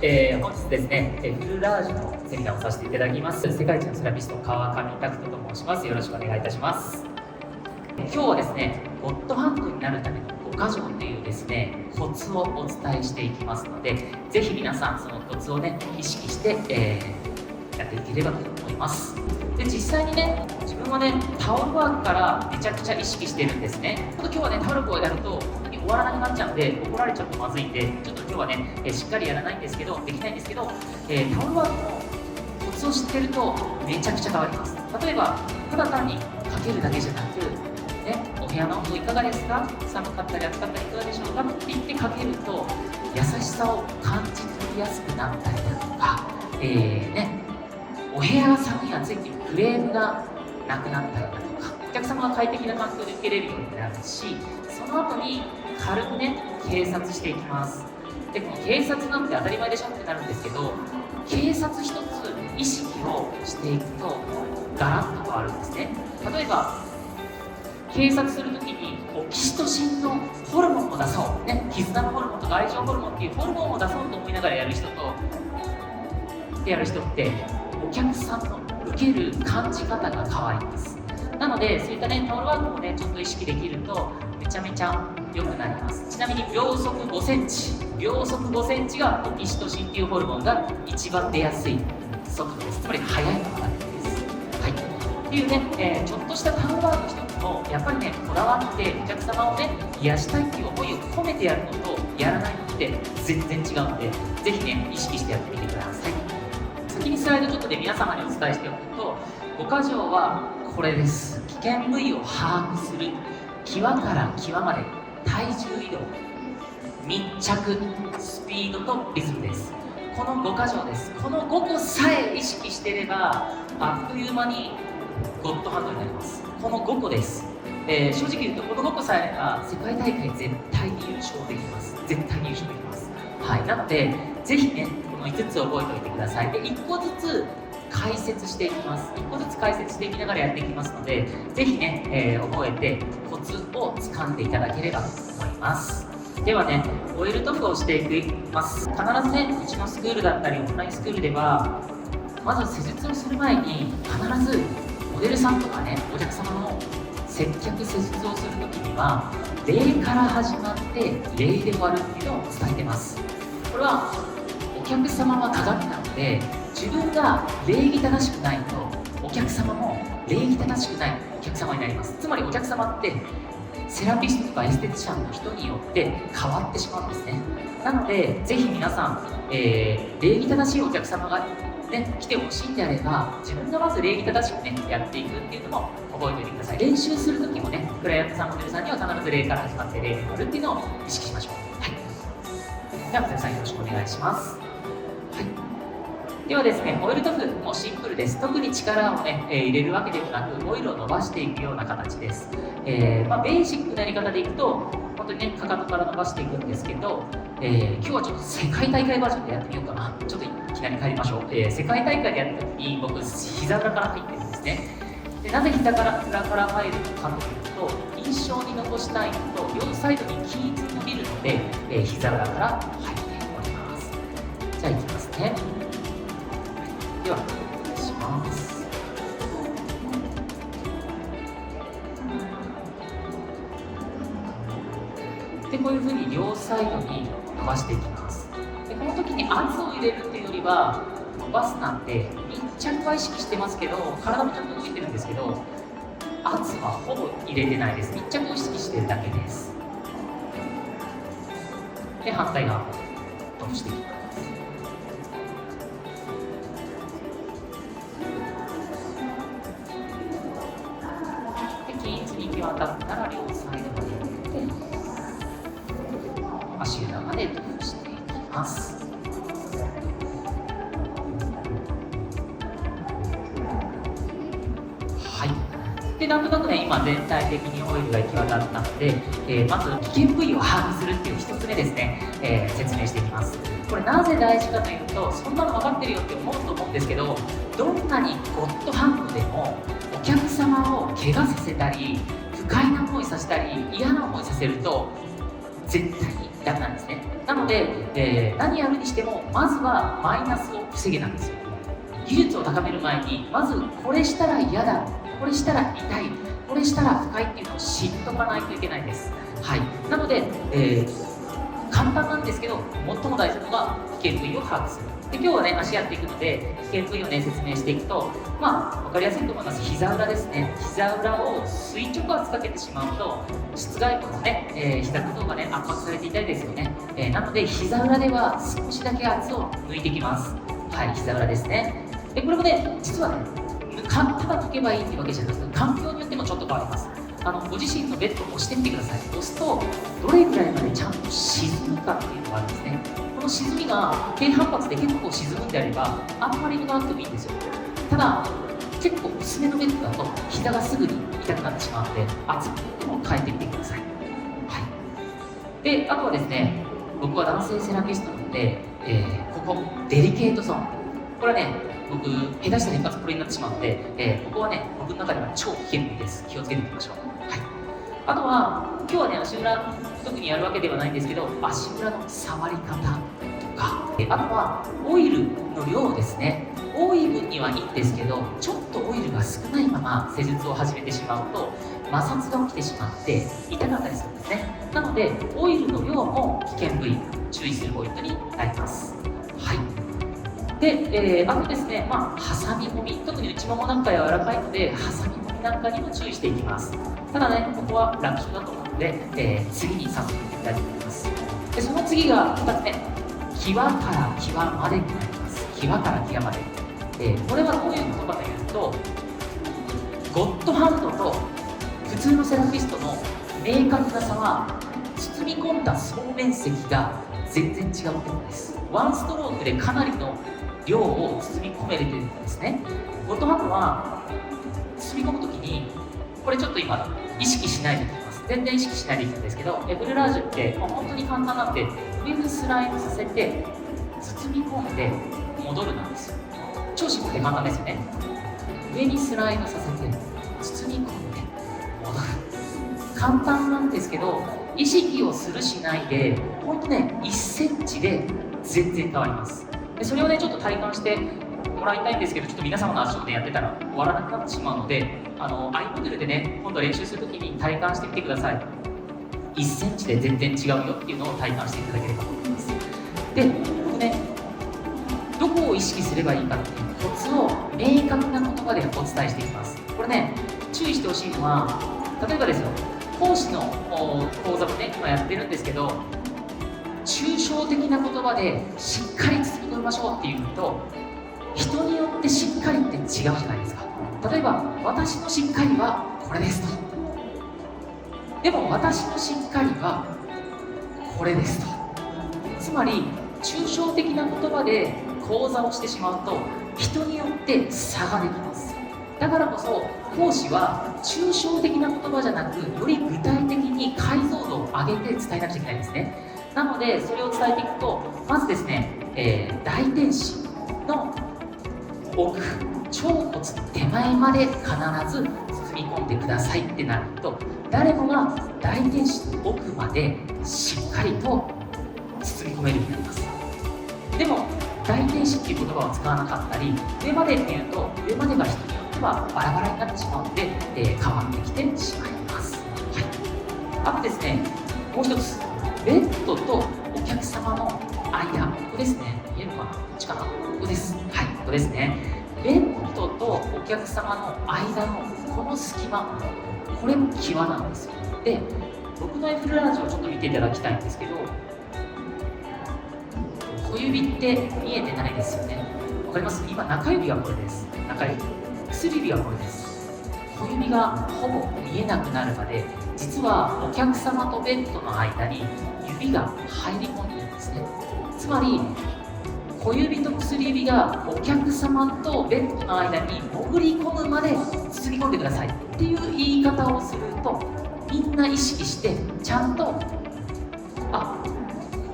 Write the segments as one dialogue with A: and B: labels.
A: 本日ですね、フルラージのセミナーをさせていただきます。世界一のセラピスト、川上拓人と申します。よろしくお願いいたします。今日はですね、ゴッドハンドになるための5箇条というですね、コツをお伝えしていきますので、ぜひ皆さんそのコツをね、意識して、やっていければと思います。で、実際にね、自分はね、タオルワークからめちゃくちゃ意識してるんですね。今日はね、タオルワークをやると終わらなくなっちゃうんで、怒られちゃうとまずいんで、ちょっと今日はね、しっかりやらないんですけど、できないんですけど、タオルワークのコツを知ってるとめちゃくちゃ変わります。例えば、ただ単にかけるだけじゃなく、ね、お部屋の温度いかがですか、寒かったり暑かったりいかがでしょうかって言ってかけると、優しさを感じ取りやすくなったりだとか、お部屋が寒い暑いっていうクレームがなくなったりだとか、お客様が快適な環境で受けれるようになるし、その後に軽くね、偵察していきます。で、この偵察なんて当たり前でしょってなるんですけど、偵察一つ意識をしていくとガラッと変わるんですね。例えば、偵察するときにオキシトシンのホルモンを出そう、ね、絆のホルモンとか愛情ホルモンっていうホルモンを出そうと思いながらやる人とやる人って、お客さんの受ける感じ方が変わります。なので、そういったね、タオルワークもね、ちょっと意識できるとめちゃめちゃ良くなります。ちなみに秒速5センチがオキシトシンっていうホルモンが一番出やすい速度です。つまり速いのがです。はい。っていうね、ちょっとしたタオルワーク一つもやっぱりね、こだわってお客様をね、癒したいっていう思いを込めてやるのとやらないのって全然違うので、ぜひね、意識してやってみてください。先にスライドちょっとで皆様にお伝えしておくと、5箇条はこれです。危険部位を把握する、際から際まで体重移動、密着、スピードとリズムです。この5箇条です。この5個さえ意識していれば、あっという間にゴッドハンドになります。この5個です。正直言うと、この5個さえあれば世界大会絶対に優勝できます。絶対に優勝できます。はい、なので、ぜひね、この5つ覚えておいてください。で、1個ずつ解説していきます。1個ずつ解説していきながらやっていきますので、ぜひね、覚えてコツをつかんでいただければと思います。ではね、オイル塗布をしていきます。必ずね、うちのスクールだったりオンラインスクールでは、まず施術をする前に必ずモデルさんとかね、お客様の接客施術をするときには、礼から始まって礼で終わるっていうのを伝えてます。これはお客様は鏡なので、自分が礼儀正しくないとお客様も礼儀正しくないお客様になります。つまりお客様ってセラピストとかエステティシャンの人によって変わってしまうんですね。なので、ぜひ皆さん、礼儀正しいお客様が、ね、来てほしいんであれば、自分がまず礼儀正しくね、やっていくっていうのも覚えておいてください。練習するときもね、クライアントさん、モデルさんには必ず礼から始まって礼で終わるっていうのを意識しましょう。はい。では、モデルさんよろしくお願いします。はい。ではですね、オイル塗布もシンプルです。特に力をね、入れるわけでもなく、オイルを伸ばしていくような形です。ベーシックなやり方でいくと、本当にね、かかとから伸ばしていくんですけど、今日はちょっと世界大会バージョンでやってみようかな。ちょっといきなり帰りましょう。世界大会でやった時に、僕、膝裏から入ってるんですね。で、なぜ膝裏から入るのかというと、印象に残したいのと、両サイドに均一に伸びるので、膝裏から入っております。じゃあ、いきますね。では、お願いします。で、こういうふうに両サイドに伸ばしていきます。で、この時に圧を入れるっていうよりは、伸ばすなんて密着は意識してますけど、体もちゃんと動いてるんですけど、圧はほぼ入れてないです。密着を意識してるだけです。で、反対側も伸ばしていきます。で、均一に行き渡ったら両サイドまで入れて、足裏まで塗布していきます。はい。で、なんとなくね、今全体的にオイルが行き渡ったので、まず危険部位を把握するっていう1つ目ですね、説明していきます。これなぜ大事かというと、そんなの分かってるよって思うと思うんですけど、どんなにゴッドハンドでもお客様を怪我させたり、不快な思いさせたり、嫌な思いさせると絶対に痛くなるんですね。なので、何やるにしてもまずはマイナスを防げなんですよ。技術を高める前にまずこれしたら嫌だ、これしたら痛い、これしたら不快っていうのを知っとかないといけないです。はい、なので、簡単なんですけど、最も大事なのが危険部位を把握する。で、今日はね、足やっていくので、危険部位をね、説明していくと、分かりやすいと思います。膝裏ですね。膝裏を垂直圧かけてしまうと、室外骨ね、膝骨がね、圧迫されていたりですよね。なので、膝裏では少しだけ圧を抜いていきます。はい、膝裏ですね。で、これもね、実はね、ただ解けばいいっていうわけじゃなくて、環境によってもちょっと変わります。ご自身のベッドを押してみてください。押すとどれぐらいまでちゃんと沈むかっていうのがあるんですね。この沈みが低反発で結構沈むんであればあんまり動かなくてもいいんですよ。ただ結構薄めのベッドだと膝がすぐに痛くなってしまうので、厚みでも変えてみてください。はい、で、あとはですね、僕は男性セラピストなので、ここデリケートゾーン、これはね、僕、下手したら一発これになってしまうので、ここはね、僕の中では超危険部位です。気をつけていきましょう。はい、あとは、今日はね、足裏、特にやるわけではないんですけど、足裏の触り方とか、あとは、オイルの量ですね。多い分にはいいんですけど、ちょっとオイルが少ないまま施術を始めてしまうと、摩擦が起きてしまって痛かったりするんですね。なので、オイルの量も危険部位、注意するポイントになります。はい。で、あとですね、挟み込み、特に内ももなんか柔らかいので、挟み込みなんかにも注意していきます。ただね、ここは楽勝だと思うので、次に早速いきたいと思います。で、その次が2つ目、際から際までになります。際から際まで。これはどういうことかというと、ゴッドハンドと普通のセラピストの明確な差は、包み込んだ総面積が全然違うことです。ワンストロークでかなりの量を包み込めれてるんですね。ゴッドハンドは包み込むときに、これちょっと今意識しないでいきます。全然意識しないでいくんですけど、フルラージュって本当に簡単なんで、上にスライドさせて包み込んで戻るなんですよ。超シンプルで簡単ですよね。上にスライドさせて包み込んで戻る。簡単なんですけど、意識をするしないで、ほんとね、1センチで全然変わります。で、それをね、ちょっと体感してもらいたいんですけど、ちょっと皆様の足をね、やってたら終わらなくなってしまうので、アイモデルでね、今度練習するときに体感してみてください。1センチで全然違うよっていうのを体感していただければと思います。で、僕ね、どこを意識すればいいかっていうコツを明確な言葉でお伝えしていきます。これね、注意してほしいのは、例えばですよ、講師の講座もね、今やってるんですけど、抽象的な言葉でしっかり包み込みましょうっていうと、人によってしっかりって違うじゃないですか。例えば、私のしっかりはこれですと。でも私のしっかりはこれですと。つまり、抽象的な言葉で講座をしてしまうと、人によって差ができます。だからこそ、講師は抽象的な言葉じゃなく、より具体的に解像度を上げて伝えなくちゃいけないんですね。なので、それを伝えていくと、まずですね、大天使の奥、腸骨の手前まで必ず包み込んでくださいってなると、誰もが大天使の奥までしっかりと包み込めるようになります。でも、大天使っていう言葉を使わなかったり、上までっていうと、上までが人によってはバラバラになってしまうので、変わってきてしまいます。はい、あとですね、もう一つ、ベッドとお客様の間、ここですね。見えるかな？こっちかな？ここです。はい、ここですね。ベッドとお客様の間のこの隙間、これも際なんですよ。で、僕のフルラージをちょっと見ていただきたいんですけど、小指って見えてないですよね。わかります？今、中指はこれです。中指。薬指はこれです。小指がほぼ見えなくなるまで、実はお客様とベッドの間に指が入り込んでるんですね。つまり、小指と薬指がお客様とベッドの間に潜り込むまで包み込んでくださいっていう言い方をすると、みんな意識してちゃんと、あ、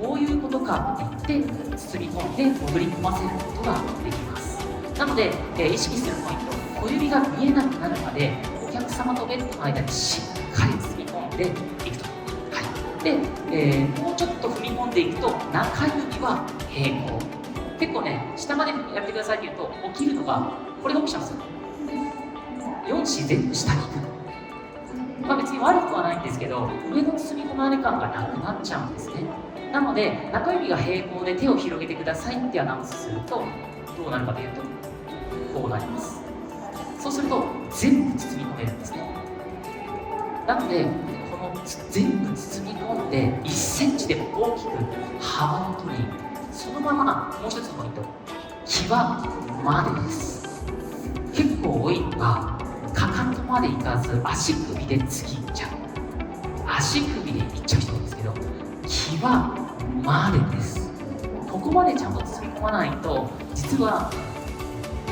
A: こういうことかって言って包み込んで潜り込ませることができます。なので、意識するポイント、小指が見えなくなるまでお客様とベッドの間にしっかり包み込んでいくと。はい、で、もうちょっと踏み込んでいくと中指は平行。結構ね、下までやってくださいって言うと起きるのがこれが起きちゃうんですよ。4子全部下に行く。別に悪くはないんですけど、上の包み込まれ感がなくなっちゃうんですね。なので中指が平行で手を広げてくださいってアナウンスするとどうなるかというとこうなります。そうすると全部包み込めるんですね。なのでこの全部包み込んで1センチでも大きく幅を取り、そのままもう一つのポイント、際までです。結構多いのがかかとまでいかず足首で次いっちゃう。足首でいっちゃう人なんですけど、際までです。ここまでちゃんと包み込まないと実は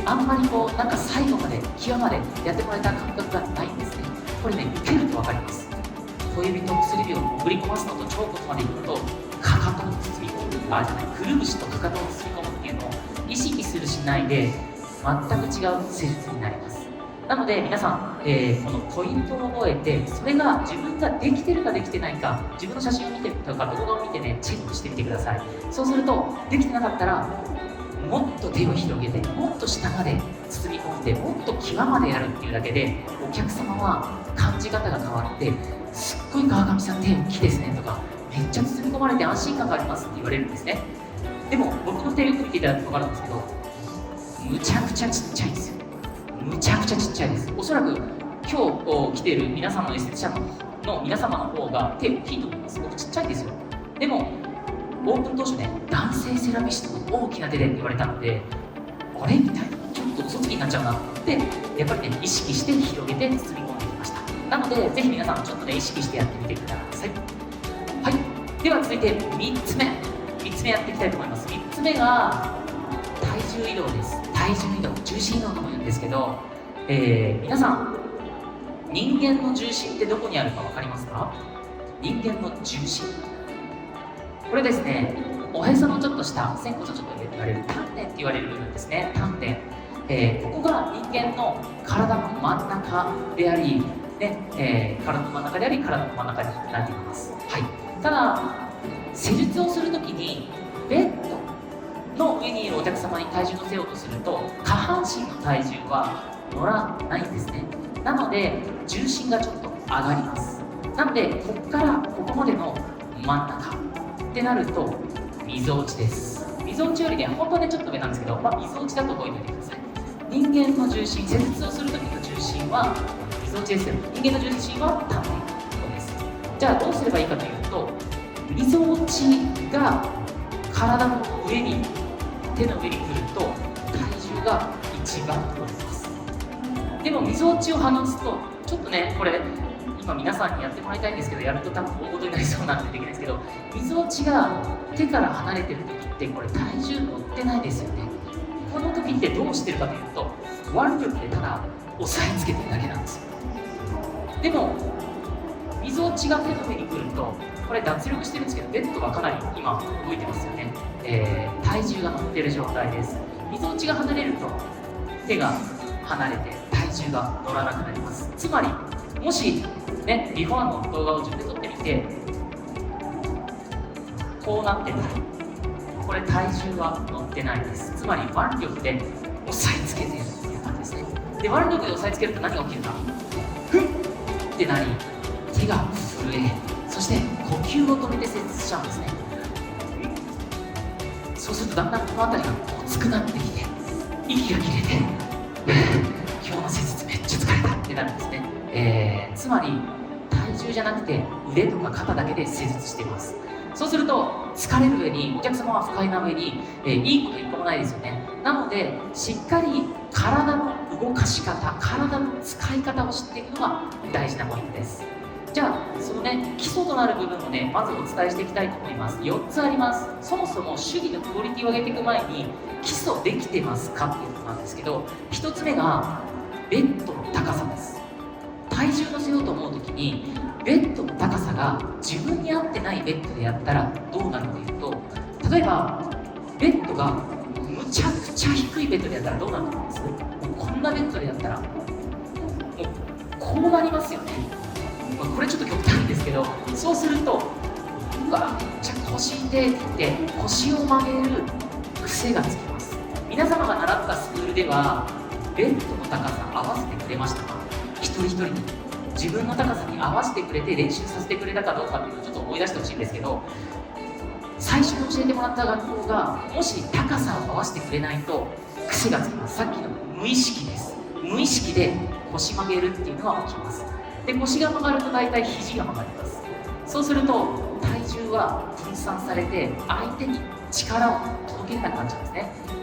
A: あんまりなんか最後まで際までやってもらえた感覚がないんですね。これね、受けると分かります。小指と薬指を潜り込ますのと腸骨までいくとかかとを包み込む、くるぶしとかかとを包み込むっていうのを意識するしないで全く違う施術になります。なので皆さん、このポイントを覚えて、それが自分ができてるかできてないか、自分の写真を見てとか動画を見てね、チェックしてみてください。そうするとできてなかったらもっと手を広げて、もっと下まで包み込んで、もっと際までやるっていうだけでお客様は感じ方が変わって、すっごい川上さん手大きいですねとか、めっちゃ包み込まれて安心感がありますって言われるんですね。でも僕の手をよく見ていただくと分かるんですけど、むちゃくちゃちっちゃいんですよ。むちゃくちゃちっちゃいです。おそらく今日来ている皆さんのエステティシャンの皆様の方が手大きいと思います。僕ちっちゃいですよ。でもオープン当初ね、男性セラピストの大きな手でって言われたので、あれみたいな、ちょっと嘘つきになっちゃうなってやっぱりね、意識して広げて包み込んできました。なのでぜひ皆さんちょっとね、意識してやってみてください。はい、では続いて3つ目やっていきたいと思います。3つ目が体重移動です。体重移動、重心移動とも言うんですけど、皆さん人間の重心ってどこにあるか分かりますか？人間の重心、これですね、おへそのちょっと下、仙骨とちょっと言われる丹田って言われる部分ですね。丹田、ここが人間の体の真ん中であり、ね、体の真ん中であり、体の真ん中になっています。はい、ただ施術をするときにベッドの上にいるお客様に体重乗せようとすると下半身の体重は乗らないんですね。なので重心がちょっと上がります。なのでここからここまでの真ん中ってなるとみぞおちです。みぞおちよりね、本当はねちょっと上なんですけど、みぞおちだと覚えておいてください。人間の重心、施術をするときの重心はみぞおちですよ。人間の重心は丹田です。じゃあどうすればいいかというと、みぞおちが体の上に、手の上に来ると体重が一番乗ります。でもみぞおちを離すとちょっとね、これ今皆さんにやってもらいたいんですけど、やると多分大事になりそうなんでできないですけど、みぞおちが手から離れてる時ってこれ体重乗ってないですよね。この時ってどうしてるかというと、腕力でただ押さえつけてるだけなんですよ。でもみぞおちが手の上に来ると、これ脱力してるんですけど、ベッドがかなり今動いてますよね。体重が乗ってる状態です。みぞおちが離れると手が離れて体重が乗らなくなります。つまりもしね、ビフォーの動画を自分で撮ってみてこうなってたら、これ体重は乗ってないです。つまり腕力で押さえつけているという感じですね。で、腕力で押さえつけると何が起きるか、ふっってなり、手が震え、そして呼吸を止めて施術しちゃうんですね。そうするとだんだんこの辺りが熱くなってきて、息が切れて今日の施術めっちゃ疲れたってなるんですね。つまり体重じゃなくて腕とか肩だけで施術しています。そうすると疲れる上に、お客様は不快な上に、いいこと一個もないですよね。なのでしっかり体の動かし方、体の使い方を知っていくのが大事なポイントです。じゃあそのね、基礎となる部分をね、まずお伝えしていきたいと思います。4つあります。そもそも手技のクオリティを上げていく前に基礎できてますかっていうことなんですけど、1つ目がベッドの高さです。体重乗せようと思うときにベッドの高さが自分に合ってないベッドでやったらどうなるかというと、例えばベッドがむちゃくちゃ低いベッドでやったらどうなると思います？もうこんなベッドでやったらもうこうなりますよね。これちょっと極端ですけど、そうするとうわめっちゃ腰痛いって言って腰を曲げる癖がつきます。皆様が習ったスクールではベッドの高さ合わせてくれましたか？一人一人に自分の高さに合わせてくれて練習させてくれたかどうかっていうのをちょっと思い出してほしいんですけど、最初に教えてもらった学校がもし高さを合わせてくれないと癖がつきます。さっきの無意識です。無意識で腰曲げるっていうのは起きます。で、腰が曲がると大体肘が曲がります。そうすると体重は分散されて相手に力を届けなくなっちゃうんで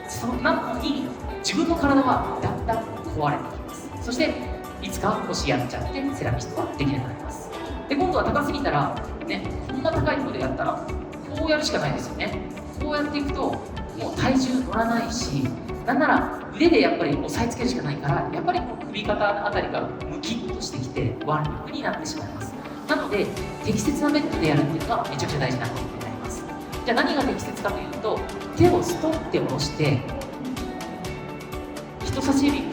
A: すね。なのに自分の体はだんだん壊れてきます。そしていつか腰やっちゃってセラピストはできなくなります。で、今度は高すぎたらね、こんな高いところでやったらこうやるしかないですよね。こうやっていくともう体重乗らないし、なんなら腕でやっぱり押さえつけるしかないから、やっぱりもう首肩あたりがムキッとしてきて腕力になってしまいます。なので適切なベッドでやるっていうのがめちゃくちゃ大事なことになります。じゃあ何が適切かというと、手をストンって下ろして人差し指、人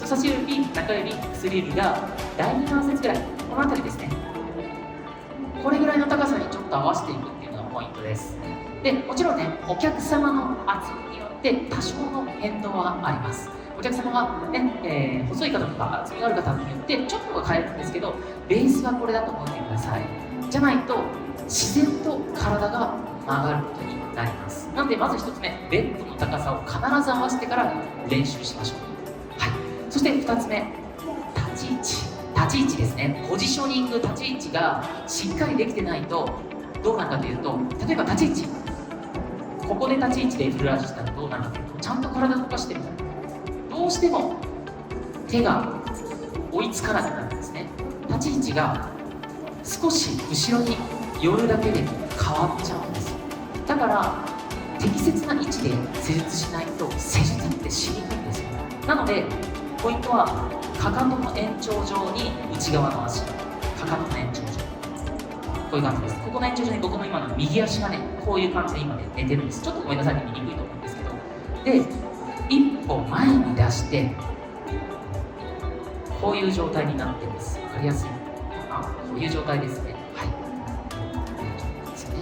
A: 差し指、中指、薬指が第2関節ぐらい、この辺りですね。これぐらいの高さにちょっと合わせていくっていうのがポイントです。で、もちろんね、お客様の厚みによって多少の変動はあります。お客様がね、細い方とか厚みがある方によってちょっとは変えるんですけど、ベースはこれだと思ってください。じゃないと自然と体が曲がることになります。なのでまず1つ目、ベッドの高さを必ず合わせてから練習しましょう。はい。そして2つ目、立ち位置。立ち位置ですね。ポジショニング、立ち位置がしっかりできてないとどうなるかというと、例えば立ち位置、ここで立ち位置でフルラージしたらどうなるかというと、ちゃんと体を動かしてるとどうしても手が追いつかなくなるんですね。立ち位置が少し後ろに寄るだけで変わっちゃうんですよ。だから適切な位置で施術しないと施術ってしにくいんですよ。なのでポイントはかかとの延長上に内側の足、かかとの延長上、こういう感じです。ここの延長上に僕の今の右足がね、こういう感じで今ね寝てるんです。ちょっとごめんなさいね、見にくいと思うんですけど、で一歩前に出してこういう状態になってます。わかりやすいかな。こういう状態ですね。はい。ですね。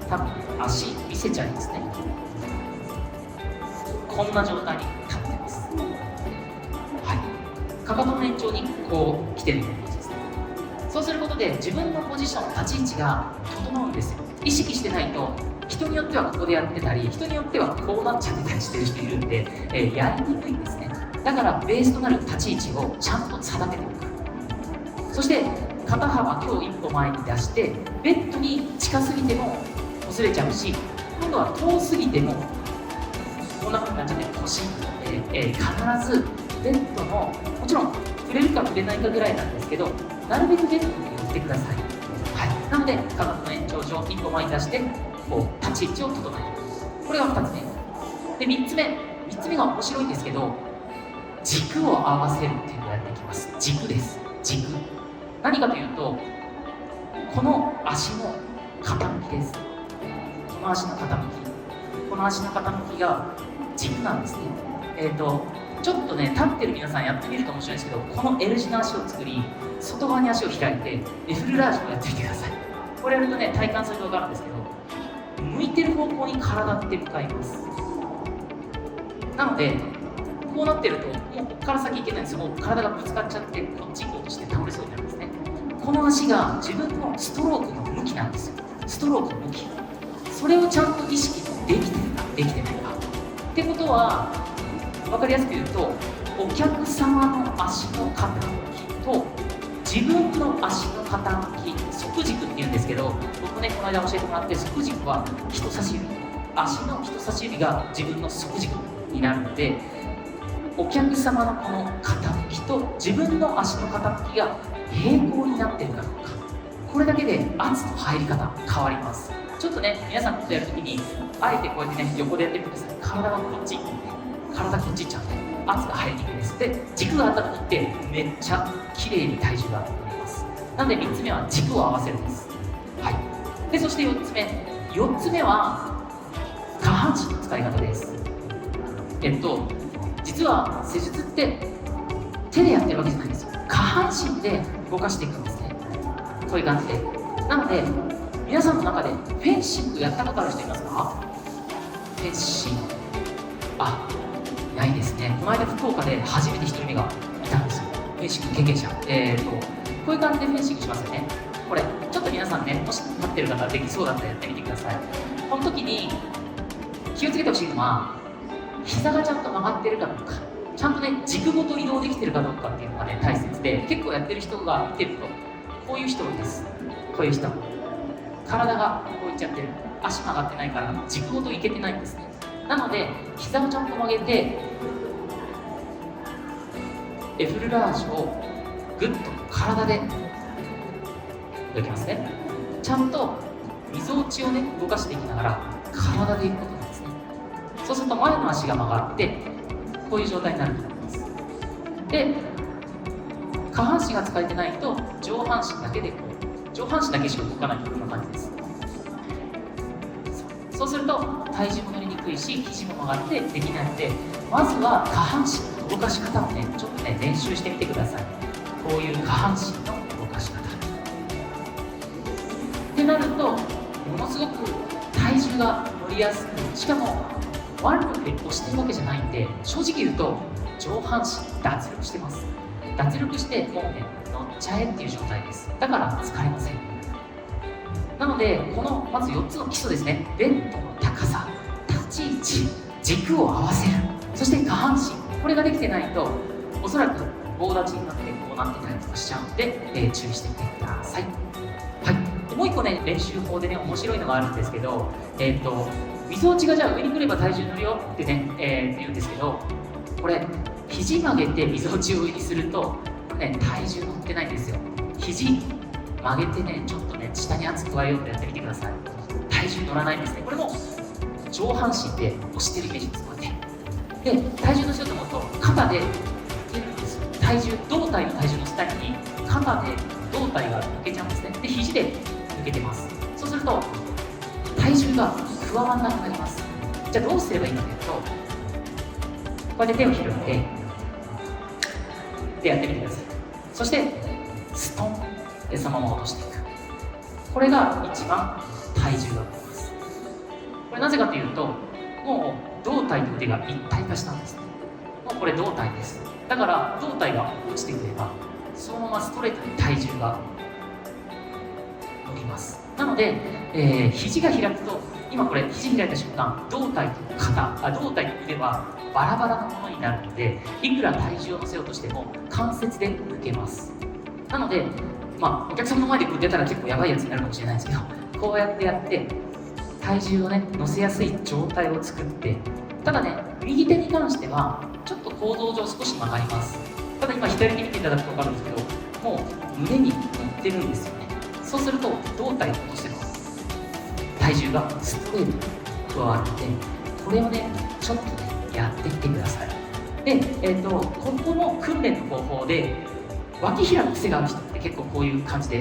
A: 多分足見せちゃいますね。こんな状態に立ってます。はい。かかとの延長にこう来てるような感じですね。そうすることで自分のポジション、立ち位置が整うんですよ。意識してないと人によってはここでやってたり、人によってはこうなっちゃってたりしてる人いるんで、やりにくいんですね。だからベースとなる立ち位置をちゃんと定めておく。そして肩幅今日一歩前に出して、ベッドに近すぎても擦れちゃうし、今度は遠すぎてもこんな風になっちゃって腰になるので、必ずベッドの、もちろん触れるか触れないかぐらいなんですけど、なるべくベッドに寄ってください。はい。なのでかかとの延長上一歩前に出してこう立ち位置を整える。これが2つ目で、3つ目が面白いんですけど、軸を合わせるっていうのをやっていきます。軸です。軸、何かというとこの足の傾きです。この足の傾き、この足の傾きが軸なんですね。ちょっとね、立ってる皆さんやってみると面白いんですけど、この L 字の足を作り、外側に足を開いてフルラージをやってみてください。これやるとね、体感すると分かるんですけど、向いてる方向に体って向かいます。なのでこうなってるともうここから先行けないんですよ。もう体がぶつかっちゃってこっち行こうとして倒れそうになるんですね。この足が自分のストロークの向きなんですよ。ストロークの向き、それをちゃんと意識できてるかできてないかってことは、分かりやすく言うと、お客様の足の傾きと自分の足の傾き、側軸っていうんですけど、僕ねこの間教えてもらって、側軸は人差し指、足の人差し指が自分の側軸になるので、お客様のこの傾きと自分の足の傾きが平行になっているかどうか、これだけで圧の入り方変わります。ちょっとね、皆さんことやるときにあえてこうやってね横でやってみてください。体がこっち行って、体こっち行っちゃうんで圧が入りにくいです。で、軸があった時ってめっちゃ綺麗に体重が乗ります。なので3つ目は軸を合わせるんです。はい。で、そして4つ目は下半身の使い方です。実は施術って手でやってるわけじゃないんですよ。下半身で動かしていくんですね。こういう感じで。なので皆さんの中でフェンシングやったことある人いますか？フェンシング、いないですね。この間福岡で初めて1人目がいたんですよ、フェンシング経験者。こういう感じでフェンシングしますよね。これちょっと皆さんね、もし立ってる方できそうだったらやってみてください。この時に気をつけてほしいのは、膝がちゃんと曲がってるかどうか、ちゃんとね軸ごと移動できてるかどうかっていうのがね大切で、結構やってる人が見てるとこういう人多いです。こういう人、体がこういっちゃってる、足曲がってないから軸ごといけてないんですね。なので膝をちゃんと曲げて、エフルラージをグッと体で動きますね。ちゃんとみぞおちをね動かしていきながら体でいくことなんですね。そうすると前の足が曲がってこういう状態になると思います。で、下半身が使えてないと上半身だけで上半身だけしか動かないとこんな感じです。そうすると体重も乗りにくいし肘も曲がってできないので、まずは下半身の動かし方をねちょっとね練習してみてください。こういう下半身の動かし方ってなると、ものすごく体重が乗りやすく、しかも腕力で押してるわけじゃないんで、正直言うと上半身脱力してます。脱力してもうね乗っちゃえっていう状態です。だから疲れません。なのでこのまず4つの基礎ですね。ベッドの高さ、立ち位置、軸を合わせる、そして下半身、これができてないとおそらく棒立ちになってこうなってたりとかしちゃうので、注意してみてください。はい、もう一個ね練習法でね面白いのがあるんですけど、みぞおちがじゃあ上に来れば体重乗るよってね、言うんですけど、これ肘曲げてみぞおちを上にするとこれね体重乗ってないんですよ。肘曲げてねちょっとね下に圧加えようとやってみてください。体重乗らないんですね。これも上半身で押してるイメージです。こうやってで体重乗せようと思うと肩で体重、胴体の体重の下に肩で胴体が抜けちゃうんですね。で肘で抜けてます。そうすると体重が加わらなくなります。じゃあどうすればいいかというと、こうやって手を広げてでやってみてください。そしてストンでそのまま落としていく。これが一番体重が乗ります。これなぜかというと、もう胴体と腕が一体化したんですね。もうこれ胴体です。だから胴体が落ちてくればそのままストレートに体重が乗ります。なので、肘が開くと、今これ肘開いた瞬間胴体と胴体と腕はバラバラなものになるので、いくら体重を乗せようとしても関節で抜けます。なのでお客さんの前で出たら結構やばいやつになるかもしれないんですけど、こうやってやって体重をね乗せやすい状態を作って、ただね右手に関してはちょっと構造上少し曲がります。ただ今左手見ていただくと分かるんですけど、もう胸に乗ってるんですよね。そうすると胴体としての体重がストレートに加わるので、これをねちょっとねやってみてください。で、ここの訓練の方法で脇開く癖がある人って結構こういう感じで、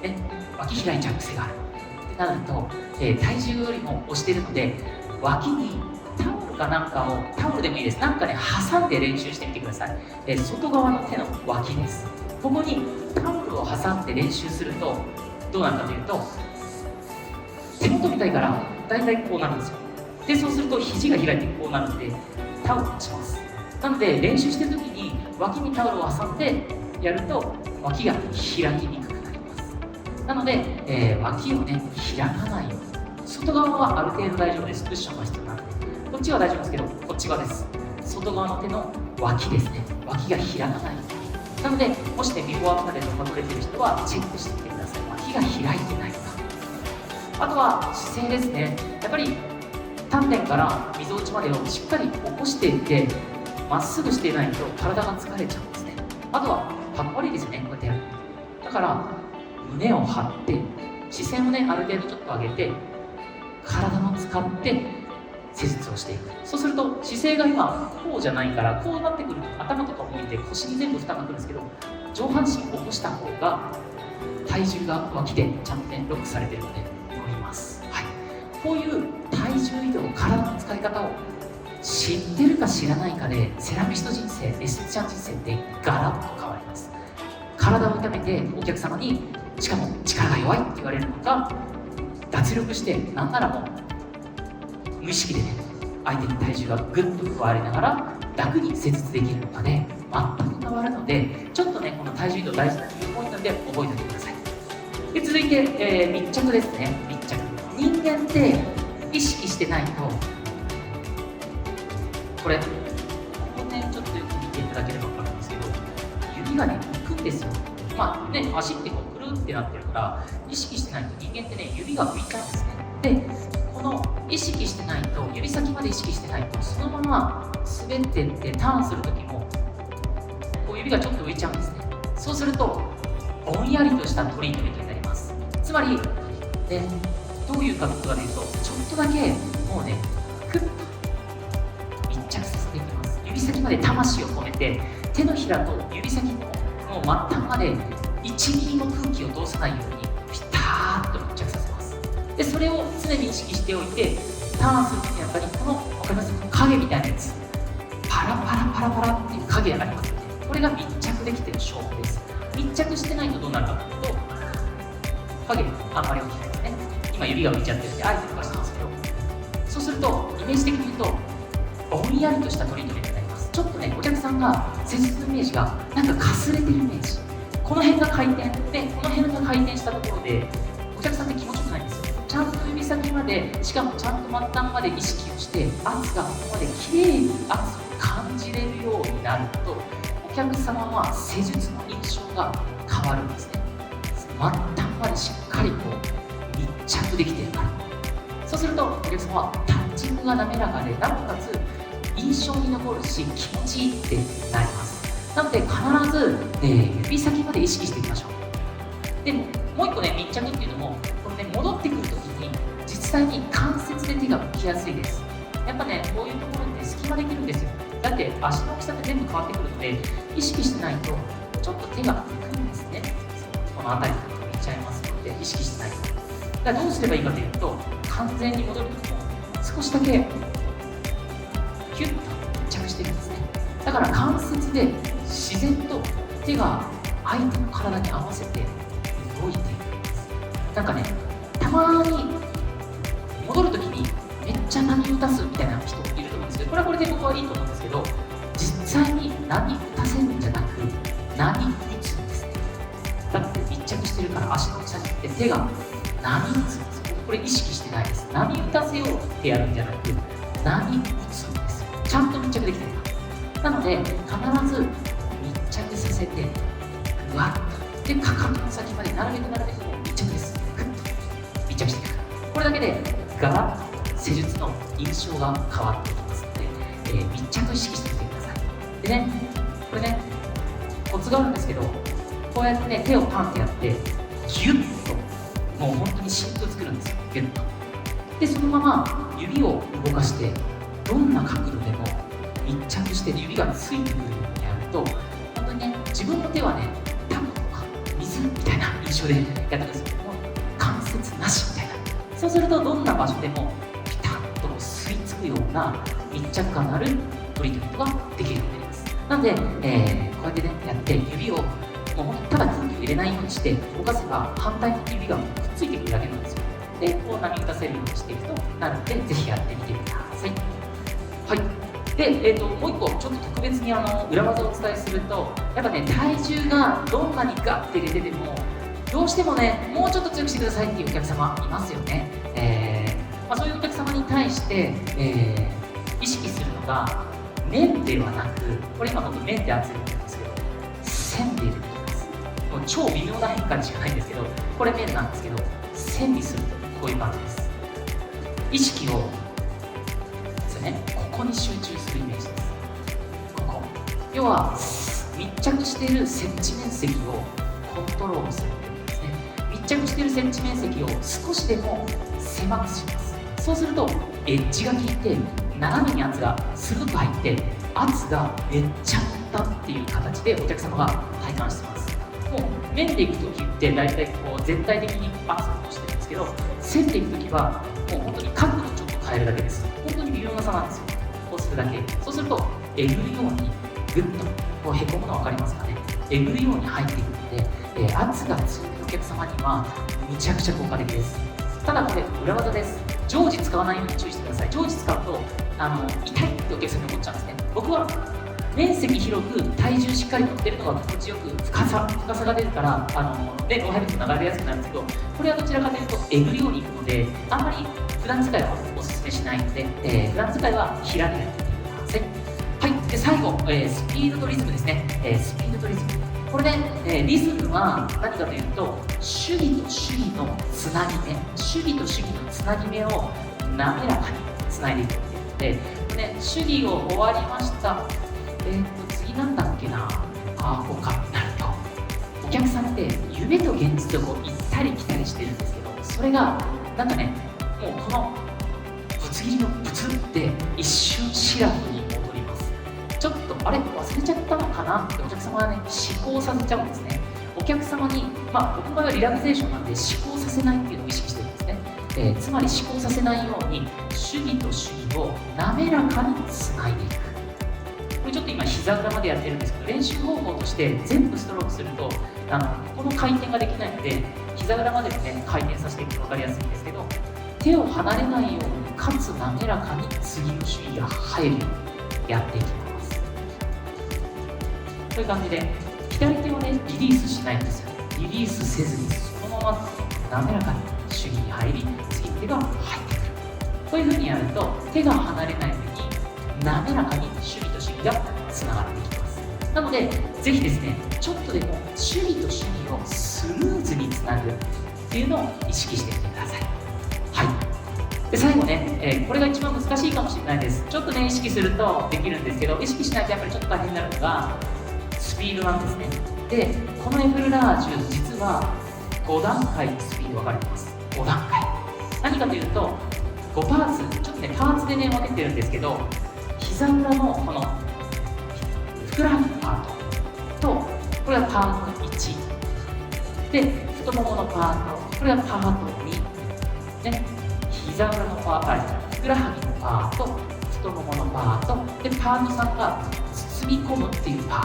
A: ね、脇開いちゃう癖があるってなると、体重よりも押してるので脇にタオルかなんかを、タオルでもいいです、なんかね挟んで練習してみてください。外側の手の脇です。ここにタオルを挟んで練習するとどうなるかというと、手元みたいからだいたいこうなるんですよ。でそうすると肘が開いてこうなるのでタオルをします。なので練習してる時に脇にタオルを挟んでやると脇が開きにくくなります。なので、脇をね開かないように、外側はある程度大丈夫です。クッションが必要なので、こっちは大丈夫ですけど、こっち側です。外側の手の脇ですね、脇が開かないように。なのでもしねビフォーアフターで動画撮れてる人はチェックしてみてください。脇が開いてないか。あとは姿勢ですね。やっぱり丹田からみぞおちまでをしっかり起こしていってまっすぐしていないと体が疲れちゃうんですね。あとはかっこ悪いですよね、こうやってやる。だから胸を張って視線をねある程度ちょっと上げて体も使って施術をしていく。そうすると姿勢が今こうじゃないから、こうなってくると頭とか向いて腰に全部負担がくるんですけど、上半身を起こした方が体重が脇でちゃんとねロックされてるので乗ります。はい、こういう体重移動、体の使い方を知ってるか知らないかでセラピスト人生、エステティシャン人生ってガラッと変わります。体を痛めてお客様にしかも力が弱いって言われるのか、脱力して、なんならもう無意識でね、相手に体重がぐっと加わりながら楽に施術できるのかで全く変わるので、ちょっとねこの体重移動大事なキーポイントなので覚えておいてください。で続いて、密着ですね。密着、人間って意識してないと、これこのねちょっとよく見ていただければ分かるんですけど、指がね浮くんですよ。まあね、足ってこうくるってなってるから、意識してないと人間ってね指が浮いちゃうんですね。でこの意識してないと、指先まで意識してないと、そのまま滑ってってターンするときもこう指がちょっと浮いちゃうんですね。そうするとぼんやりとしたトリートメントになります。つまり、ね、どういうかとかでいうと、ちょっとだけもうねクッと密着させていきます。指先まで魂を込めて、手のひらと指先のもう末端まで1ミリも空気を通さないようにピターッと密着させます。でそれを常に意識しておいて、ターンするときにやっぱりこの分かります？この影みたいなやつ、パラパラパラパラっていう影がありますよね。これが密着できてる証拠です。密着してないとどうなるかというと、影あんまり起きないですね。今指が浮いちゃってるんであえて浮かしてますけど、そうするとイメージ的に言うとぼんやりとしたトリートメントになります。ちょっとねお客さんが施術のイメージがなんかかすれてるイメージ、この辺が回転でこの辺が回転したところでお客さんって気持ちよくないんですよ。ちゃんと指先まで、しかもちゃんと末端まで意識をして、圧がここまできれいに圧を感じれるようになると、お客様は施術の印象が変わるんですね。末端までしっかりこう密着できているから。そうするとお客様はタッチングが滑らかで、なおかつ印象に残るし気持ちいいってなります。なので必ず、指先まで意識していきましょう。でもう一個ね、密着っていうのもこのね戻ってくるときに実際に関節で手が浮きやすいです。やっぱねこういうところって隙間できるんですよ。だって足の大きさって全部変わってくるので、意識してないとちょっと手が浮くんですね。この辺りとか浮いちゃいますので、意識してないと。だからどうすればいいかというと、完全に戻るときも少しだけキュッと密着していくんですね。だから関節で自然と手が相手の体に合わせて動いていくんです。なんかね、たまに戻るときにめっちゃ波打たすみたいな人いると思うんですけど、これはこれで僕はいいと思うんですけど、実際に波打たせるんじゃなく波打つんですね。だって密着してるから足の大きさによって手が波打つんです。これ意識してないです。波打たせようってやるんじゃなく波打つんですよ。ちゃんと密着できてるから。なので必ず密着させてぐわっと、でかかとの先までなるべくもう密着です。グッと密着していく。これだけでガラッと施術の印象が変わってきますので、密着意識してみてください。でね、これねコツがあるんですけど、こうやってね手をパンってやってギュッともう本当にシート作るんですよ。ギュッと。でそのまま指を動かして、どんな角度でも密着して指がついてくるようにやると、本当にね自分の手はねタコとか水みたいな印象でやったんですけども、関節なしみたいな。そうするとどんな場所でもピタッと吸い付くような密着感のあるトリートメントができるようになります。なので、こうやってねやって指をもう本当にただ空気を入れないようにして動かせば、反対の指がくっついてくるだけなんですよ。でこう波打たせるようにしていくとなるので、ぜひやってみてください。はい。で、もう一個ちょっと特別に裏技をお伝えすると、やっぱね体重がどんなにガッて入れててもどうしてもねもうちょっと強くしてくださいっていうお客様いますよね。そういうお客様に対して、意識するのが面ではなく、これ今僕面で圧力なんですけど線で入れていきます。もう超微妙な変化にしかないんですけど、これ面なんですけど線にするとこういう感じです。意識をですね、ここに集中するイメージです。ここ、要は密着している接地面積をコントロールするということですね。密着している接地面積を少しでも狭くします。そうするとエッジが効いて斜めに圧がスルッと入って圧がめっちゃ乗ったっていう形でお客様が体感してます。もう面でいくときって大体こう全体的に圧を落としてるんですけど、線でいくときはもう本当に角度ちょっと変えるだけです。本当に微妙な差なんですよ。こうするだけ。そうするとえぐるようにグッとこうへこむの分かりますかね。えぐるように入っていくので、圧が強いお客様にはむちゃくちゃ効果的です。ただこれ裏技です。常時使わないように注意してください。常時使うと痛いってお客さんに思っちゃうんですね。僕は面積広く体重しっかり乗ってるのが心地よく深さが出るからノーハイブと流れやすくなるんですけど、これはどちらかというとえぐるようにいくので、あんまり普段使いはおすすめしないので、普段使いは平にやってみてください。はい、で最後、スピードとリズムですね。スピードとリズム、これね、リズムは何かというと、主義と主義のつなぎ目、主義と主義のつなぎ目を滑らかにつないでいくっていうので、主義を終わりました。次なんだっけな、こうかなると、お客さんって夢と現実をこう行ったり来たりしてるんですけど、それがなんかね、もうこのぶつ切りのブツって一瞬シラフに戻ります。ちょっとあれ忘れちゃったのかなってお客様がね、思考させちゃうんですね。お客様に、僕の場合はリラクゼーションなんで思考させないっていうのを意識してるんですね。つまり思考させないように主義と主義を滑らかにつないでいく。これちょっと今膝裏までやってるんですけど、練習方法として全部ストロークするとこの回転ができないので、膝裏までね回転させていくと分かりやすいんですけど、手を離れないようにかつ滑らかに次の主義が入るようにやっていきます。こういう感じで左手をねリリースしないんですよ。リリースせずにそのまま滑らかに主義に入り、次の手が入ってくる。こういう風にやると手が離れないのに滑らかに主義と主義がつながっていきます。なのでぜひですね、ちょっとでも主義と主義をスムーズにつなぐっていうのを意識してみてください。はい、で最後ね、これが一番難しいかもしれないです。ちょっとね意識するとできるんですけど、意識しないとやっぱりちょっと大変になるのがスピードなんですね。でこのエフルラージュ、実は5段階にスピード分かれてます。5段階、何かというと5パーツ、ちょっとねパーツでね分けてるんですけど、膝裏のこのふくらはぎのパートと、これはパート1で、太もものパート、これはパート2ね、膝裏のパート、ふくらはぎのパート、太もものパートで、パート3が包み込むっていうパー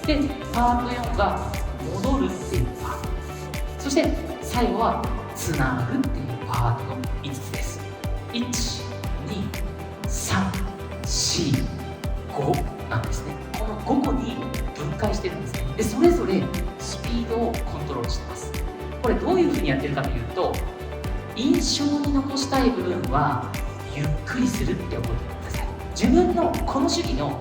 A: トで、パート4が戻るっていうパート、そして最後はつなぐっていうパートの5つです。1、2、3、4、5なんですね。この5個に分解してるんですね。でそれぞれスピードをコントロールしてます。これどういうふうにやってるかというと、印象に残したい部分はゆっくりするって覚えてください。自分のこの主義の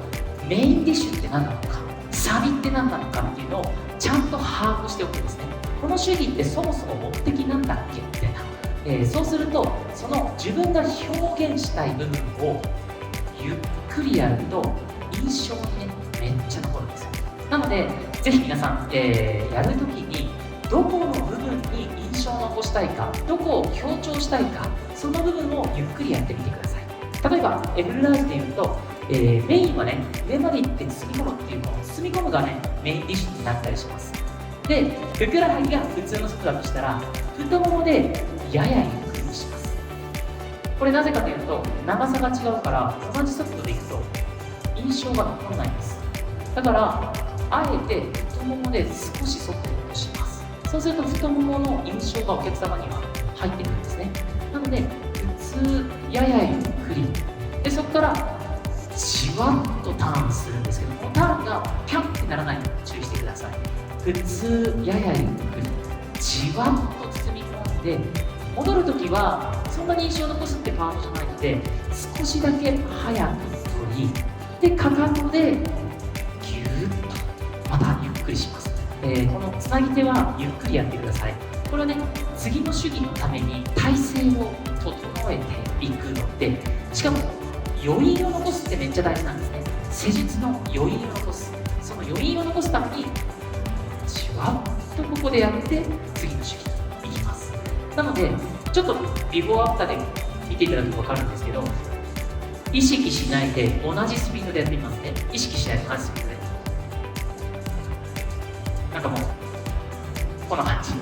A: メインディッシュって何なのか、サビって何なのかっていうのをちゃんと把握しておくんですね。この主義ってそもそも目的なんだっけみたいな、そうするとその自分が表現したい部分をゆっくりやると印象にねめっちゃ残るんですよ。なのでぜひ皆さん、やるときにどこの部分に印象を残したいか、どこを強調したいか、その部分をゆっくりやってみてください。例えばエフルラージュでいうと、メインはね上まで行って包み込むっていうのを、包み込むがねメインディッシュになったりします。でふくらはぎが普通の速度だとしたら、太ももでややゆっくりにします。これなぜかというと長さが違うから、同じ速度でいくと印象が残らないんです。だからあえて太ももで少し速度を落とします。そうすると太ももの印象がお客様には入ってくるんですね。なので普通ややゆっくりで、そこからじわっとターンするんですけど、このターンがピャンってならないように注意してください。普通ややゆっくりじわっと包み込んで、戻るときはそんなに印象を残すってパートじゃないので、少しだけ早く取りで、かかとでギューッとまたゆっくりします。このつなぎ手はゆっくりやってください。これはね次の主義のために体勢を整えていくので、しかも余韻を残すってめっちゃ大事なんですね。施術の余韻を残す、その余韻を残すためにじわっとここでやって次の主義に行きます。なのでちょっとビフォーアフターで見ていただくと分かるんですけど、意識しないで同じスピードでやってみますね。意識しないで同じスピードで、なんかもうこんな感じ、別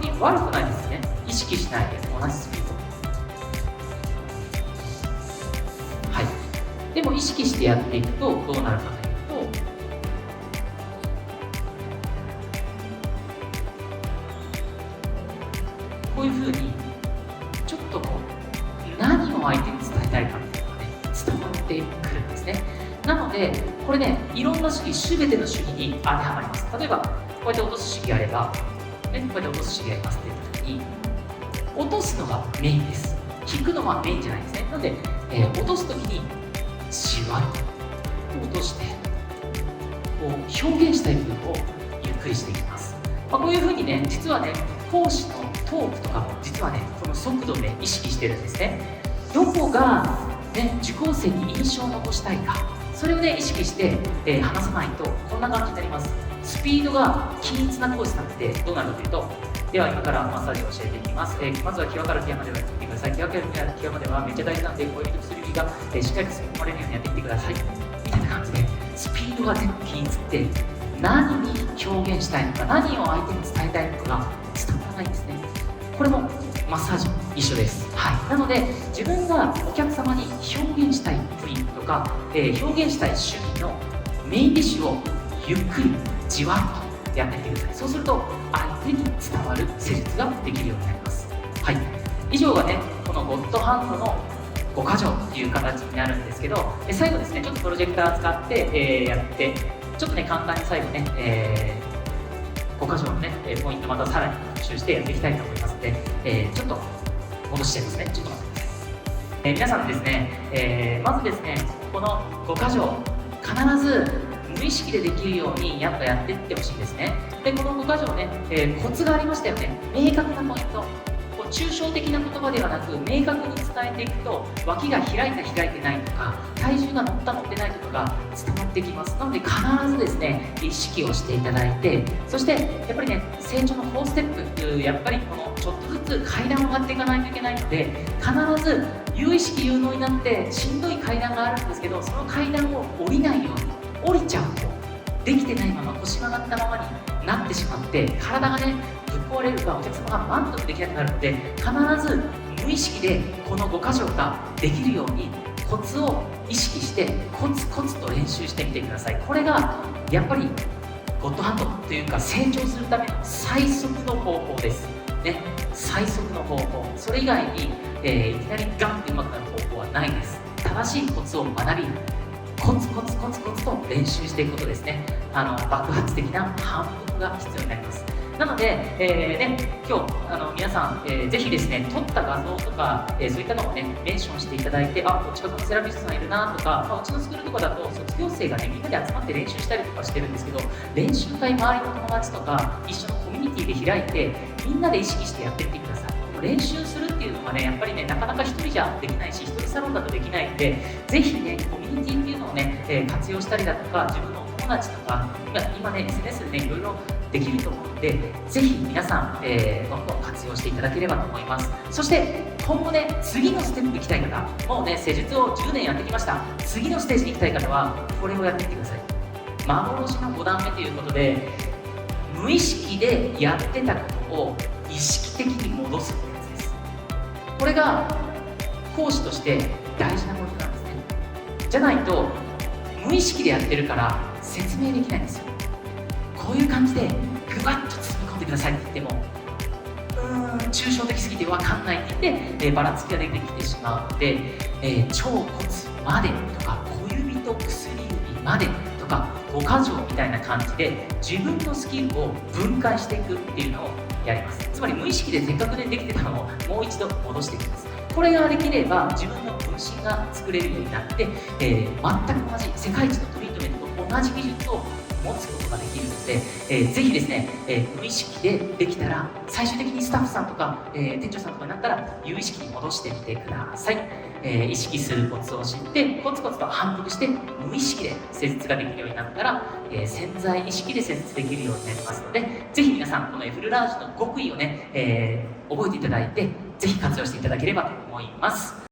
A: に悪くないですね。意識しないで同じスピード、はい。でも意識してやっていくとどうなるかというと、こういうふうにってくるんですね。なのでこれね、いろんな主義全ての主義に当てはまります。例えばこうやって落とす主義があれば、ね、こうやって落とす主義がありますって言った時に、落とすのがメインです。引くのはメインじゃないですね。なので、落とす時にじわっと落としてこう表現したい部分をゆっくりしていきます。こういうふうにね、実はね、講師のトークとかも実はね、この速度で意識してるんですね。どこが、ね、受講生に印象を残したいか、それをね、意識して、話さないとこんな感じになります。スピードが均一な講師さんってどうなるかというと、では今からマッサージを教えていきます。まずは際から際まではやってみてください。際から際まではめっちゃ大事なんで、こういう薬指が、しっかりと吸い込まれるようにやってみてください。みたいな感じで、スピードが全部均一って何に表現したいのか、何を相手に伝えたいのかが伝わらないんですね。これもマッサージも一緒です。はい、なので自分がお客様に表現したいプリンとか、表現したい趣味のメインディッシュをゆっくりじわっとやってみてください。そうすると相手に伝わる施術ができるようになります。はい、以上がね、このゴッドハンドの5箇条という形になるんですけど、最後ですね、ちょっとプロジェクター使って、やってちょっとね、簡単に最後ね、5箇条のね、ポイントまたさらに復習してやっていきたいと思いますので、ちょっと戻してですね、ちょっと待ってください。皆さんですね、まずですね、この5箇条、必ず無意識でできるようにやっぱやっていってほしいんですね。で、この5箇条ね、コツがありましたよね。明確なポイント。抽象的な言葉ではなく明確に伝えていくと、脇が開いた開いてないとか、体重が乗った乗ってないとかが伝わってきます。なので必ずですね、意識をしていただいて、そしてやっぱりね、成長の4ステップ、やっぱりこのちょっとずつ階段を上がっていかないといけないので、必ず有意識有能になってしんどい階段があるんですけど、その階段を降りないように、降りちゃうとできてないまま腰曲がったままになってしまって、体がね、ぶっ壊れるか、お客様が満足できなくなるので、必ず無意識でこの5箇条ができるようにコツを意識してコツコツと練習してみてください。これがやっぱりゴッドハンドというか、成長するための最速の方法ですね。最速の方法、それ以外に、いきなりガンってうまくなる方法はないです。正しいコツを学び、コツコツコツコツと練習していくことですね。爆発的な反復が必要になります。なので、今日皆さん、ぜひですね、撮った画像とか、そういったのをね、メンションしていただいて、お近くのセラピストさんいるなとか、うちのスクールとかだと卒業生がね、みんなで集まって練習したりとかしてるんですけど、練習会周りの友達とか一緒のコミュニティで開いて、みんなで意識してやってみてください。練習するっていうのがね、やっぱりね、なかなか一人じゃできないし、一人サロンだとできないので、ぜひね、コミュニティっていうのをね、活用したりだとか、自分のお友達とか、今ね、SNS でね、いろいろできると思うので、ぜひ皆さん、どんどん活用していただければと思います。そして今後ね、次のステップ行きたい方、もうね、施術を10年やってきました。次のステージに行きたい方は、これをやってみてください。幻の5段目ということで、無意識でやってたことを意識的に戻すってやつです。これが講師として大事なポイントなんですね。じゃないと、無意識でやってるから説明できないんですよ。こういう感じでぐばっと包み込んでくださいって言っても、抽象的すぎて分かんないって言って、ばらつきが出てきてしまうので、腸骨までとか小指と薬指までとか5箇条みたいな感じで自分のスキルを分解していくっていうのをやります。つまり無意識でせっかくできてたのをもう一度戻していきます。これができれば自分の分身が作れるようになって、全く同じ世界一のトリートメントと同じ技術を持つことができるので、ぜひですね、無意識でできたら、最終的にスタッフさんとか、店長さんとかになったら有意識に戻してみてください。意識するコツを知ってコツコツと反復して無意識で施術ができるようになったら、潜在意識で施術できるようになりますので、ぜひ皆さんこのエフルラージの極意をね、覚えていただいて、ぜひ活用していただければと思います。